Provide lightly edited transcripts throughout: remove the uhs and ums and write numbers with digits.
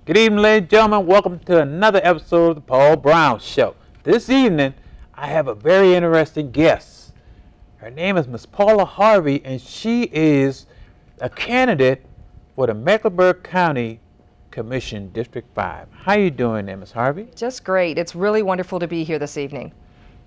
Good evening, ladies and gentlemen. Welcome to another episode of the Paul Brown Show. This evening, I have a very interesting guest. Her name is Miss Paula Harvey, and she is a candidate for the Mecklenburg County Commission District 5. How you doing there, Ms. Harvey? Just great. It's really wonderful to be here this evening.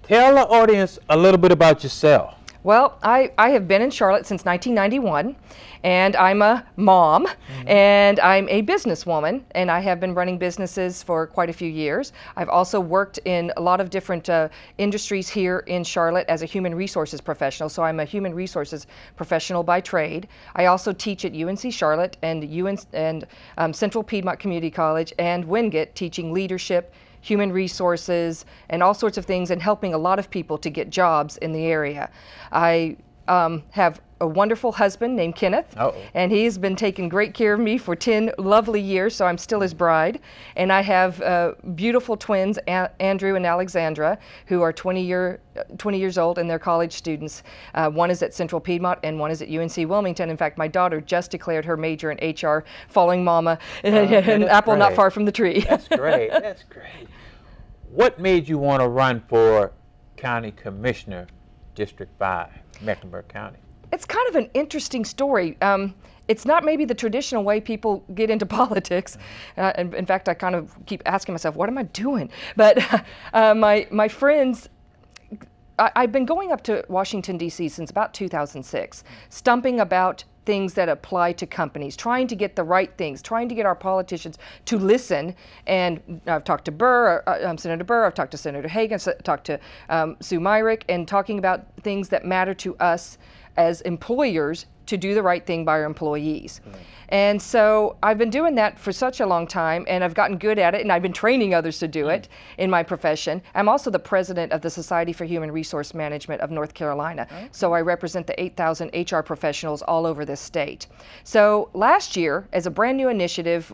Tell the audience a little bit about yourself. Well, I have been in Charlotte since 1991, and I'm a mom, and I'm a businesswoman, and I have been running businesses for quite a few years. I've also worked in a lot of different industries here in Charlotte as a human resources professional, so I'm a human resources professional by trade. I also teach at UNC Charlotte and Central Piedmont Community College and Wingate, teaching leadership, human resources, and all sorts of things, and helping a lot of people to get jobs in the area. I have a wonderful husband named Kenneth, and he's been taking great care of me for 10 lovely years, so I'm still his bride. And I have beautiful twins, Andrew and Alexandra, who are 20 years old, and they're college students. One is at Central Piedmont and one is at UNC Wilmington. In fact, my daughter just declared her major in HR, following Mama, an apple not far from the tree. That's great. That's great. What made you want to run for County Commissioner, District 5, Mecklenburg County? It's kind of an interesting story. It's not maybe the traditional way people get into politics. And in fact, I kind of keep asking myself, what am I doing? But my friends, I've been going up to Washington, D.C. since about 2006, stumping about things that apply to companies, trying to get the right things, trying to get our politicians to listen. And I've talked to Senator Burr, I've talked to Senator Hagan, I've talked to Sue Myrick, and talking about things that matter to us as employers to do the right thing by our employees. And so I've been doing that for such a long time, and I've gotten good at it, and I've been training others to do it in my profession. I'm also the president of the Society for Human Resource Management of North Carolina. So I represent the 8,000 HR professionals all over this state. So last year, as a brand new initiative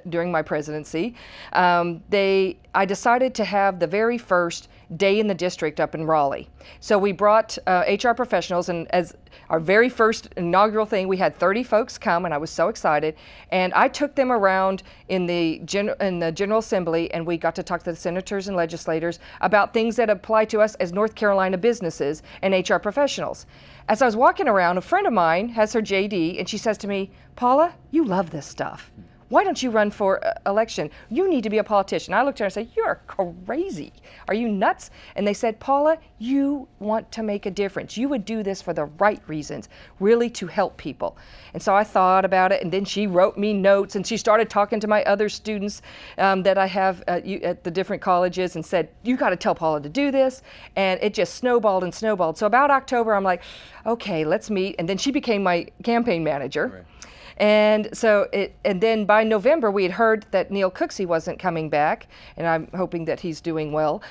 during my presidency, I decided to have the very first day in the district up in Raleigh. So we brought HR professionals, and as our very first inaugural thing, we had 30 folks come, and I was so excited. And I took them around in the General Assembly, and we got to talk to the senators and legislators about things that apply to us as North Carolina businesses and HR professionals. As I was walking around, a friend of mine has her JD, and she says to me, "Paula, you love this stuff. Why don't you run for election? You need to be a politician." I looked at her and said, "You're crazy. Are you nuts?" And they said, "Paula, you want to make a difference. You would do this for the right reasons, really to help people." And so I thought about it, and then she wrote me notes, and she started talking to my other students that I have at the different colleges, and said, "You got to tell Paula to do this." And it just snowballed and snowballed. So about October, I'm like, okay, let's meet. And then she became my campaign manager. Right. And then by November, we had heard that Neil Cooksey wasn't coming back, and I'm hoping that he's doing well.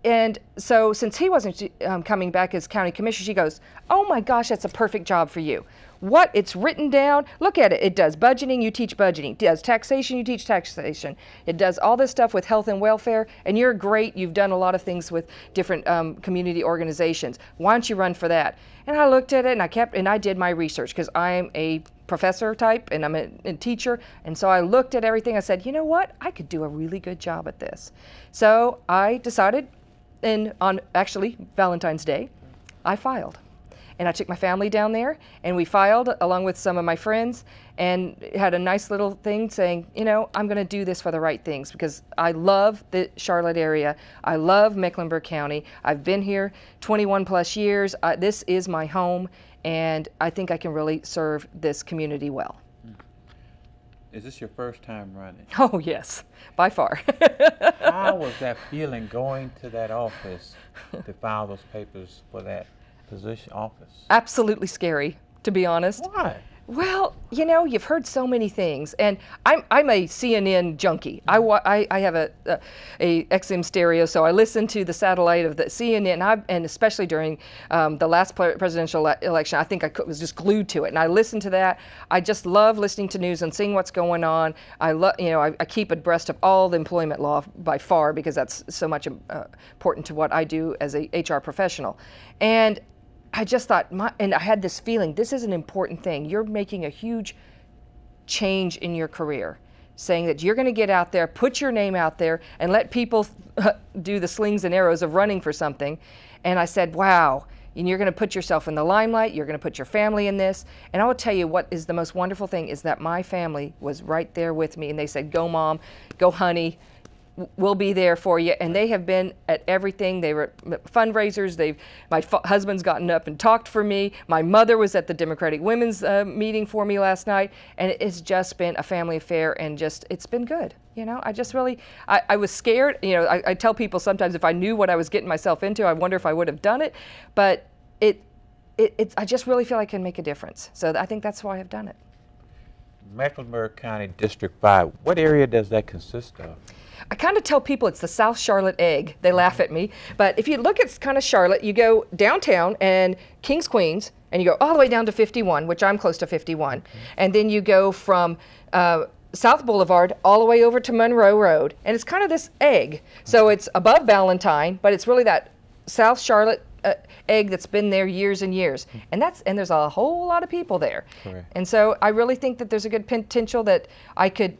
And so since he wasn't coming back as county commissioner, she goes, "Oh my gosh, that's a perfect job for you. What, it's written down? Look at it. It does budgeting, you teach budgeting. It does taxation, you teach taxation. It does all this stuff with health and welfare, and you're great. You've done a lot of things with different community organizations. Why don't you run for that?" And I looked at it, and I did my research, because I'm a professor type, and I'm a teacher, and so I looked at everything. I said, you know what? I could do a really good job at this. So I decided, and on actually Valentine's Day, I filed. And I took my family down there, and we filed along with some of my friends, and had a nice little thing saying, you know, I'm going to do this for the right things, because I love the Charlotte area. I love Mecklenburg County. I've been here 21 plus years. This is my home, and I think I can really serve this community well. Is this your first time running? Oh, yes, by far. How was that feeling going to that office to file those papers for that office? Absolutely scary, to be honest. Why? Well, you know, you've heard so many things, and I'm a CNN junkie. I have a XM stereo, so I listen to the satellite of the CNN, and especially during the last presidential election, I think I was just glued to it, and I listened to that. I just love listening to news and seeing what's going on. I keep abreast of all the employment law by far, because that's so much important to what I do as a HR professional. And I just thought, and I had this feeling, this is an important thing. You're making a huge change in your career. saying that you're going to get out there, put your name out there, and let people do the slings and arrows of running for something. And I said, wow, and you're going to put yourself in the limelight, you're going to put your family in this. And I will tell you what is the most wonderful thing is that my family was right there with me, and they said, go mom, go honey, we'll be there for you. And they have been at everything. They were at fundraisers. My husband's gotten up and talked for me. My mother was at the Democratic Women's meeting for me last night, and it's just been a family affair, and just it's been good. You know, I just really, I was scared. You know, I tell people sometimes if I knew what I was getting myself into, I wonder if I would have done it. But I just really feel I can make a difference. So I think that's why I've done it. Mecklenburg County District 5, what area does that consist of? I kind of tell people it's the South Charlotte egg. They laugh at me. But if you look at kind of Charlotte, you go downtown and Kings, Queens, and you go all the way down to 51, which I'm close to 51. And then you go from South Boulevard all the way over to Monroe Road. And it's kind of this egg. So it's above Valentine, but it's really that South Charlotte egg that's been there years and years. And there's a whole lot of people there. Correct. And so I really think that there's a good potential that I could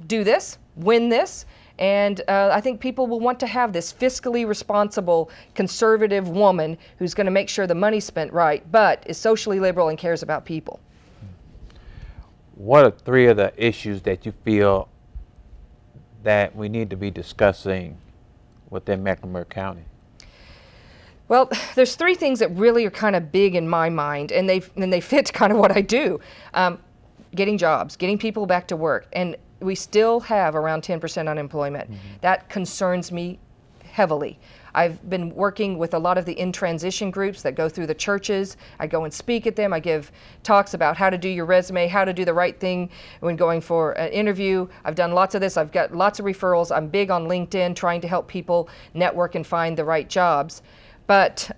do this, win this. And I think people will want to have this fiscally responsible, conservative woman who's going to make sure the money's spent right, but is socially liberal and cares about people. What are 3 of the issues that you feel that we need to be discussing within Mecklenburg County? Well, there's 3 things that really are kind of big in my mind, and they fit kind of what I do. Getting jobs, getting people back to work, and we still have around 10% unemployment. That concerns me heavily. I've been working with a lot of the in-transition groups that go through the churches. I go and speak at them. I give talks about how to do your resume, how to do the right thing when going for an interview. I've done lots of this. I've got lots of referrals. I'm big on LinkedIn, trying to help people network and find the right jobs. But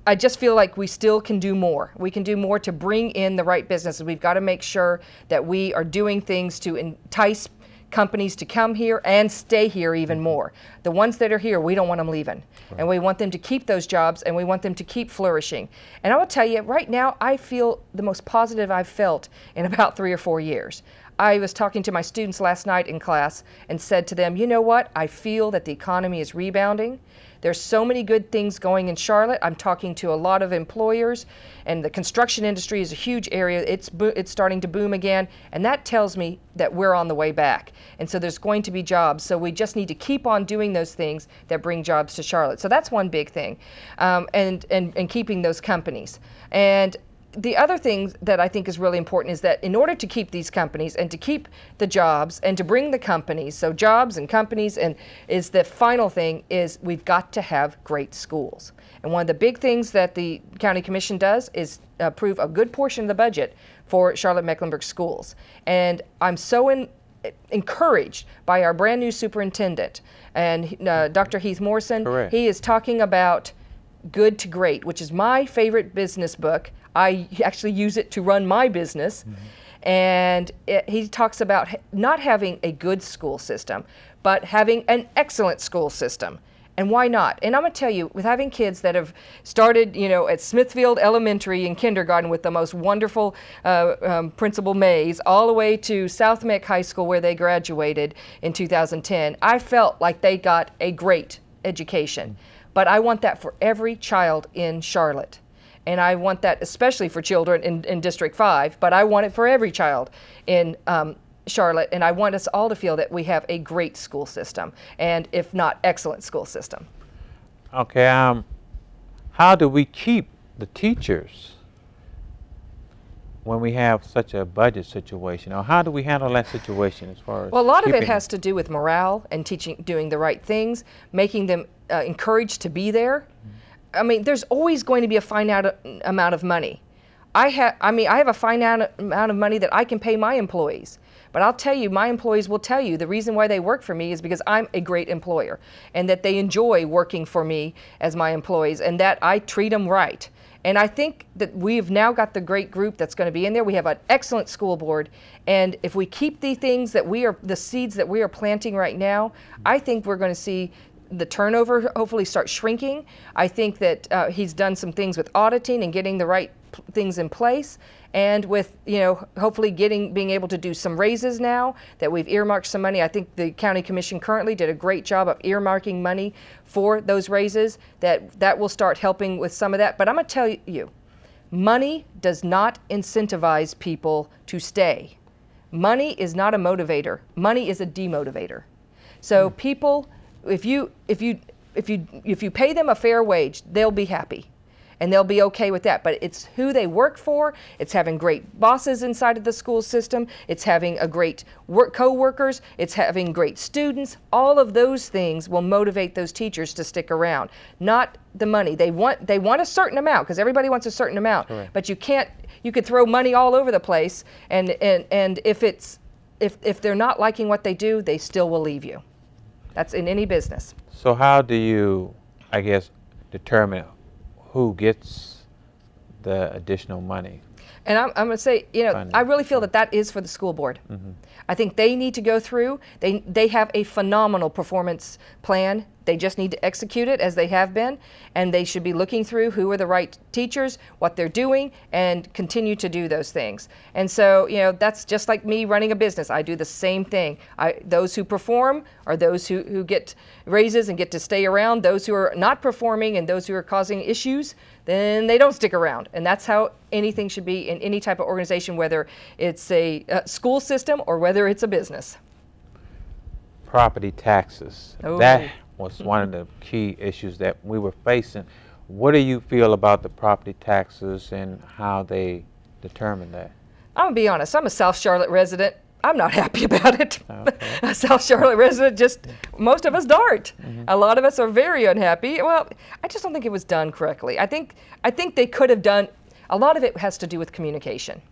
I just feel like we still can do more. We can do more to bring in the right businesses. We've got to make sure that we are doing things to entice companies to come here and stay here even more. The ones that are here, we don't want them leaving. Right. And we want them to keep those jobs, and we want them to keep flourishing. And I will tell you, right now, I feel the most positive I've felt in about 3 or 4 years. I was talking to my students last night in class and said to them, you know what? I feel that the economy is rebounding. There's so many good things going in Charlotte. I'm talking to a lot of employers, and the construction industry is a huge area. It's starting to boom again, and that tells me that we're on the way back. And so there's going to be jobs. So we just need to keep on doing those things that bring jobs to Charlotte. So that's one big thing, and keeping those companies. And the other thing that I think is really important is that in order to keep these companies and to keep the jobs and to bring the companies, so jobs and companies, and is the final thing is we've got to have great schools. And one of the big things that the County Commission does is approve a good portion of the budget for Charlotte-Mecklenburg schools. And I'm so encouraged by our brand new superintendent, and Dr. Heath Morrison. Correct. He is talking about Good to Great, which is my favorite business book. I actually use it to run my business. And he talks about not having a good school system, but having an excellent school system. And why not? And I'm going to tell you, with having kids that have started, you know, at Smithfield Elementary in kindergarten with the most wonderful Principal Mays, all the way to Char-Meck High School where they graduated in 2010, I felt like they got a great education. But I want that for every child in Charlotte. And I want that especially for children in District 5, but I want it for every child in Charlotte, and I want us all to feel that we have a great school system, and if not excellent school system. Okay, how do we keep the teachers when we have such a budget situation, or how do we handle that situation as far as Well, a lot of it has to do with morale and doing the right things, making them encouraged to be there. I mean, there's always going to be a finite amount of money. I have a finite amount of money that I can pay my employees. But I'll tell you, my employees will tell you the reason why they work for me is because I'm a great employer, and that they enjoy working for me as my employees, and that I treat them right. And I think that we've now got the great group that's going to be in there. We have an excellent school board, and if we keep the things that the seeds that we are planting right now, I think we're going to see the turnover hopefully start shrinking. I think that he's done some things with auditing and getting the right things in place, and with, you know, hopefully being able to do some raises now that we've earmarked some money. I think the county commission currently did a great job of earmarking money for those raises. That will start helping with some of that. But I'm going to tell you, money does not incentivize people to stay. Money is not a motivator. Money is a demotivator. So people, if you pay them a fair wage, they'll be happy. And they'll be okay with that. But it's who they work for. It's having great bosses inside of the school system. It's having a great co-workers. It's having great students. All of those things will motivate those teachers to stick around. Not the money. They want a certain amount, because everybody wants a certain amount. Correct. But you could throw money all over the place, and if they're not liking what they do, they still will leave you. That's in any business. So how do you, I guess, determine who gets the additional money? And I'm going to say, you know, funding. I really feel that is for the school board. Mm-hmm. I think they need to go through. They have a phenomenal performance plan. They just need to execute it as they have been, and they should be looking through who are the right teachers, what they're doing, and continue to do those things. And so, you know, that's just like me running a business. I do the same thing. Those who perform are those who get raises and get to stay around. Those who are not performing and those who are causing issues, then they don't stick around. And that's how anything should be in any type of organization, whether it's a school system or whether it's a business. Property taxes. Oh. That was one of the key issues that we were facing. What do you feel about the property taxes and how they determine that? I'm going to be honest. I'm a South Charlotte resident. I'm not happy about it. Okay. A South Charlotte resident, most of us aren't. Mm-hmm. A lot of us are very unhappy. Well, I just don't think it was done correctly. I think they could have done, a lot of it has to do with communication.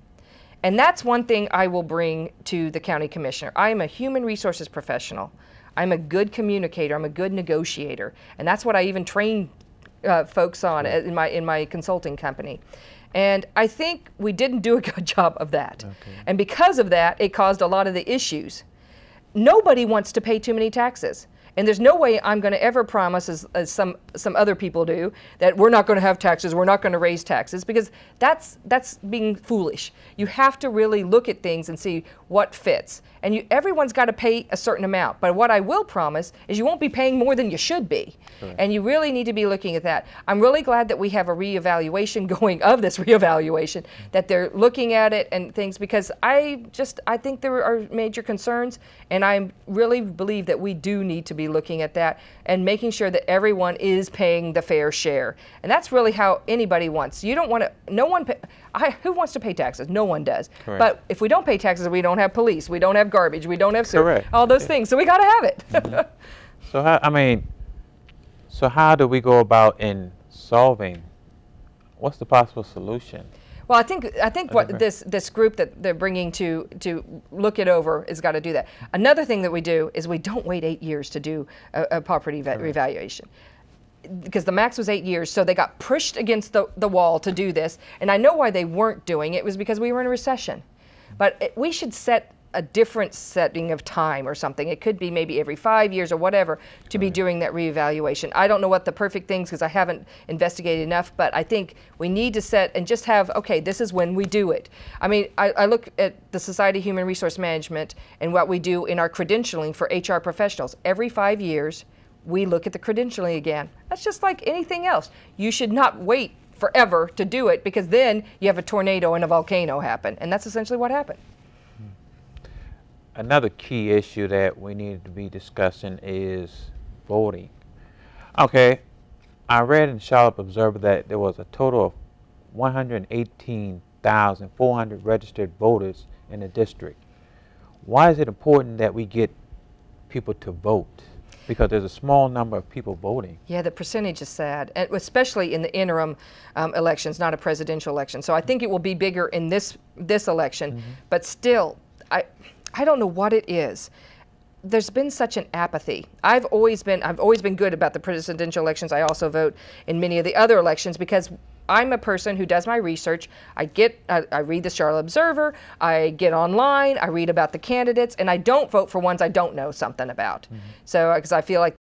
And that's one thing I will bring to the county commissioner. I am a human resources professional. I'm a good communicator. I'm a good negotiator. And that's what I even train folks on in my consulting company. And I think we didn't do a good job of that. Okay. And because of that, it caused a lot of the issues. Nobody wants to pay too many taxes. And there's no way I'm going to ever promise, as some other people do, that we're not going to have taxes, we're not going to raise taxes, because that's being foolish. You have to really look at things and see what fits. And everyone's got to pay a certain amount. But what I will promise is you won't be paying more than you should be. Right. And you really need to be looking at that. I'm really glad that we have a reevaluation going of this reevaluation, that they're looking at it and things, because I think there are major concerns, and I really believe that we do need to be looking at that and making sure that everyone is paying the fair share. And that's really how anybody wants. You don't want to, who wants to pay taxes? No one does. Correct. But if we don't pay taxes, we don't have police, we don't have garbage, we don't have sewer, all those things. So we got to have it. Mm-hmm. So how do we go about in solving? What's the possible solution? Well, I think what this group that they're bringing to look it over has got to do that. Another thing that we do is we don't wait 8 years to do a property revaluation, because the max was 8 years, so they got pushed against the wall to do this. And I know why they weren't doing it. It was because we were in a recession. But we should set a different setting of time or something. It could be maybe every 5 years or whatever to be doing that reevaluation. I don't know what the perfect things, because I haven't investigated enough, but I think we need to set and just have, okay, this is when we do it. I mean, I look at the Society of Human Resource Management and what we do in our credentialing for HR professionals. Every 5 years, we look at the credentialing again. That's just like anything else. You should not wait forever to do it, because then you have a tornado and a volcano happen, and that's essentially what happened. Another key issue that we need to be discussing is voting. Okay, I read in Charlotte Observer that there was a total of 118,400 registered voters in the district. Why is it important that we get people to vote? Because there's a small number of people voting. Yeah, the percentage is sad, and especially in the interim elections, not a presidential election. So I think it will be bigger in this election, mm-hmm. But still, I don't know what it is. There's been such an apathy. I've always been good about the presidential elections. I also vote in many of the other elections because I'm a person who does my research. I read the Charlotte Observer, I get online, I read about the candidates, and I don't vote for ones I don't know something about. Mm-hmm. So, because I feel like